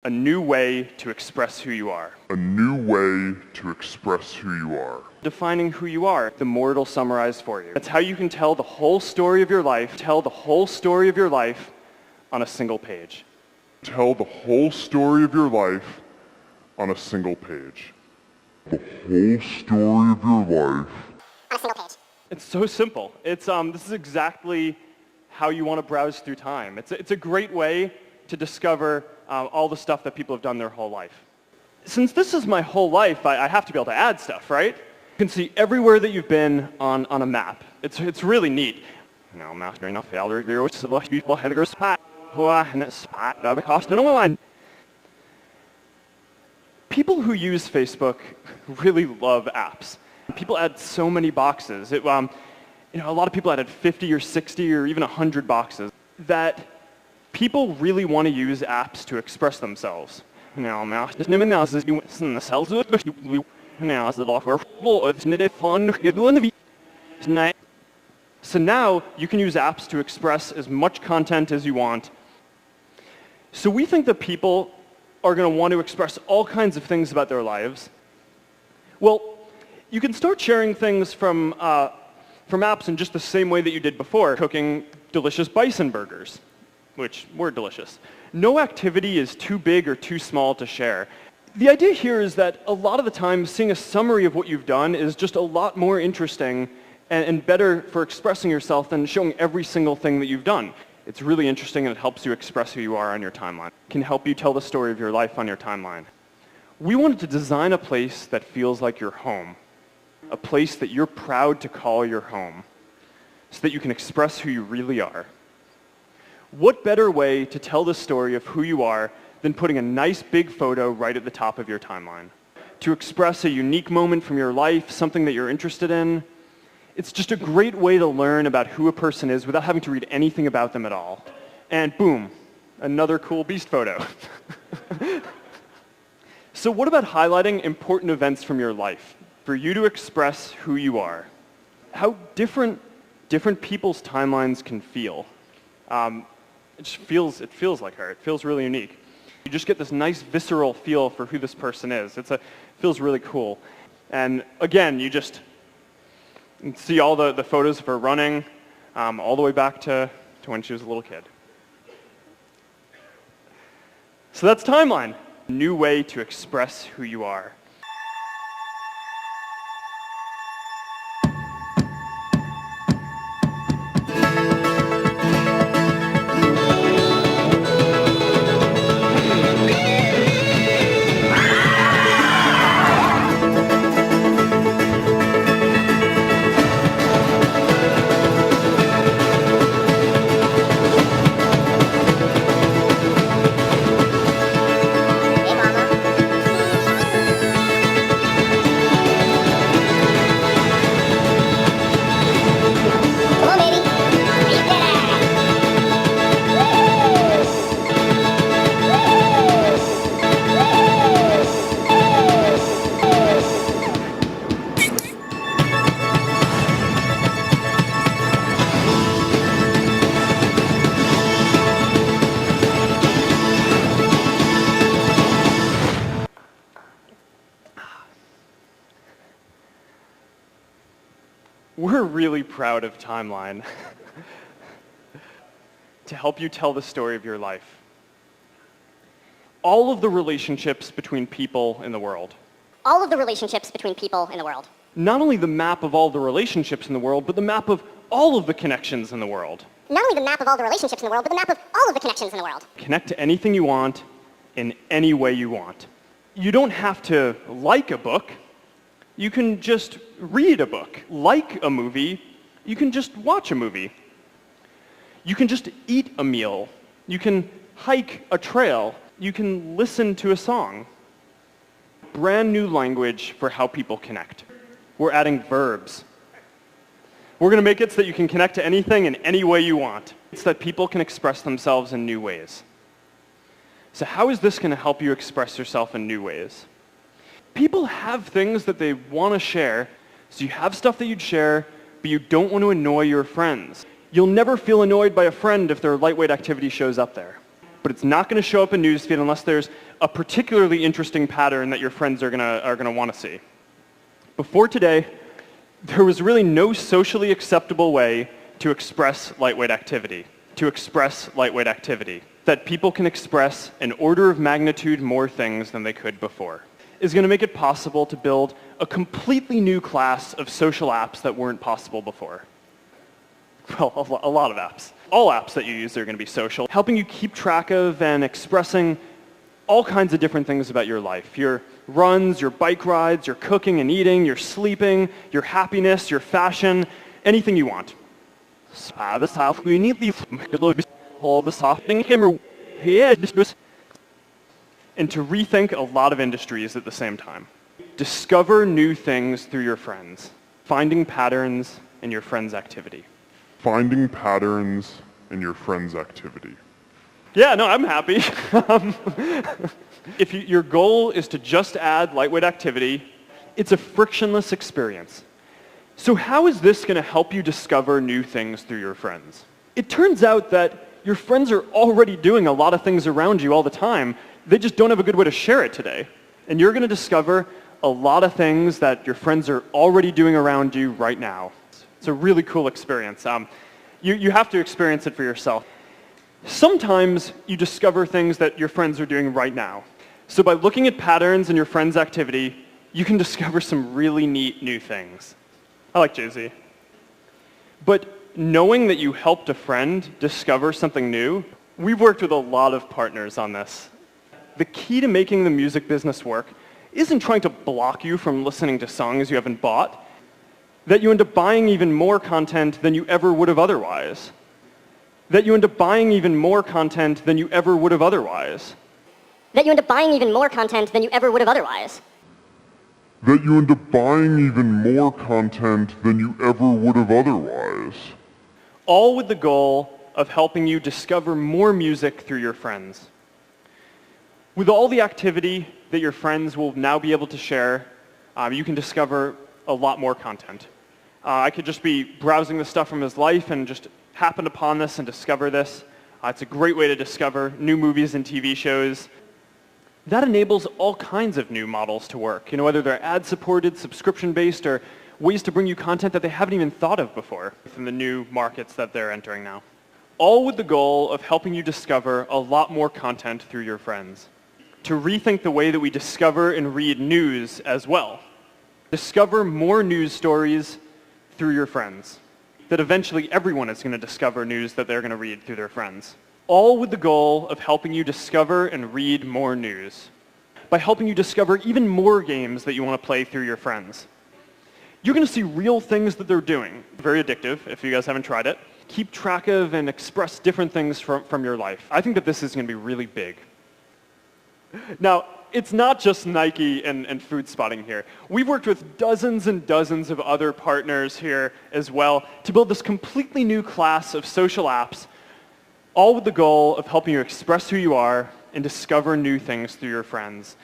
A new way to express who you are. A new way to express who you are. Defining who you are, the more it'll summarize for you. That's how you can tell the whole story of your life, on a single page. Tell the whole story of your life on a single page. The whole story of your life on a single page. It's so simple. This is exactly how you want to browse through time. It's a great way to discover all the stuff that people have done their whole life. Since this is my whole life, I have to be able to add stuff, right? You can see everywhere that you've been on a map. It's really neat. Now, mastering enough people who use Facebook really love apps. People add so many boxes. A lot of people added 50 or 60 or even 100 boxes that people really want to use apps to express themselves. So now you can use apps to express as much content as you want. So we think that people are going to want to express all kinds of things about their lives. Well, you can start sharing things from apps in just the same way that you did before, cooking delicious bison burgers, which were delicious. No activity is too big or too small to share. The idea here is that a lot of the time, seeing a summary of what you've done is just a lot more interesting and better for expressing yourself than showing every single thing that you've done. It's really interesting and it helps you express who you are on your timeline. It can help you tell the story of your life on your timeline. We wanted to design a place that feels like your home, a place that you're proud to call your home, so that you can express who you really are. What better way to tell the story of who you are than putting a nice big photo right at the top of your timeline? To express a unique moment from your life, something that you're interested in, it's just a great way to learn about who a person is without having to read anything about them at all. And boom, another cool beast photo. So what about highlighting important events from your life for you to express who you are? How different people's timelines can feel. It feels like her. It feels really unique. You just get this nice visceral feel for who this person is. It feels really cool. And again, you just see all the photos of her running all the way back to when she was a little kid. So that's timeline. New way to express who you are. We're really proud of Timeline to help you tell the story of your life. All of the relationships between people in the world. All of the relationships between people in the world. Not only the map of all the relationships in the world, but the map of all of the connections in the world. Not only the map of all the relationships in the world, but the map of all of the connections in the world. Connect to anything you want in any way you want. You don't have to like a book. You can just read a book. Like a movie, you can just watch a movie. You can just eat a meal. You can hike a trail. You can listen to a song. Brand new language for how people connect. We're adding verbs. We're going to make it so that you can connect to anything in any way you want. It's that people can express themselves in new ways. So how is this going to help you express yourself in new ways? People have things that they want to share, so you have stuff that you'd share, but you don't want to annoy your friends. You'll never feel annoyed by a friend if their lightweight activity shows up there. but it's not going to show up in newsfeed unless there's a particularly interesting pattern that your friends are going to want to see. Before today, there was really no socially acceptable way to express lightweight activity, that people can express an order of magnitude more things than they could before. Is going to make it possible to build a completely new class of social apps that weren't possible before. Well, a lot of apps. All apps that you use are going to be social, helping you keep track of and expressing all kinds of different things about your life. Your runs, your bike rides, your cooking and eating, your sleeping, your happiness, your fashion, anything you want. And to rethink a lot of industries at the same time. Discover new things through your friends. Finding patterns in your friends' activity. Finding patterns in your friends' activity. Yeah, no, I'm happy. If your goal is to just add lightweight activity, it's a frictionless experience. So how is this going to help you discover new things through your friends? It turns out that your friends are already doing a lot of things around you all the time. They just don't have a good way to share it today. And you're going to discover a lot of things that your friends are already doing around you right now. It's a really cool experience. You have to experience it for yourself. Sometimes you discover things that your friends are doing right now. So by looking at patterns in your friends' activity, you can discover some really neat new things. I like Jay-Z. But knowing that you helped a friend discover something new, we've worked with a lot of partners on this. The key to making the music business work isn't trying to block you from listening to songs you haven't bought, that you end up buying even more content than you ever would have otherwise. That you end up buying even more content than you ever would have otherwise. That you end up buying even more content than you ever would have otherwise. That you end up buying even more content than you ever would have otherwise. All with the goal of helping you discover more music through your friends. With all the activity that your friends will now be able to share, you can discover a lot more content. I could just be browsing the stuff from his life and just happen upon this and discover this. It's a great way to discover new movies and TV shows. That enables all kinds of new models to work, whether they're ad-supported, subscription-based, or ways to bring you content that they haven't even thought of before in the new markets that they're entering now. All with the goal of helping you discover a lot more content through your friends. To rethink the way that we discover and read news as well. Discover more news stories through your friends. That eventually everyone is going to discover news that they're going to read through their friends. All with the goal of helping you discover and read more news. By helping you discover even more games that you want to play through your friends. You're going to see real things that they're doing. Very addictive, if you guys haven't tried it. Keep track of and express different things from your life. I think that this is going to be really big. Now, it's not just Nike and food spotting here. We've worked with dozens and dozens of other partners here as well to build this completely new class of social apps, all with the goal of helping you express who you are and discover new things through your friends.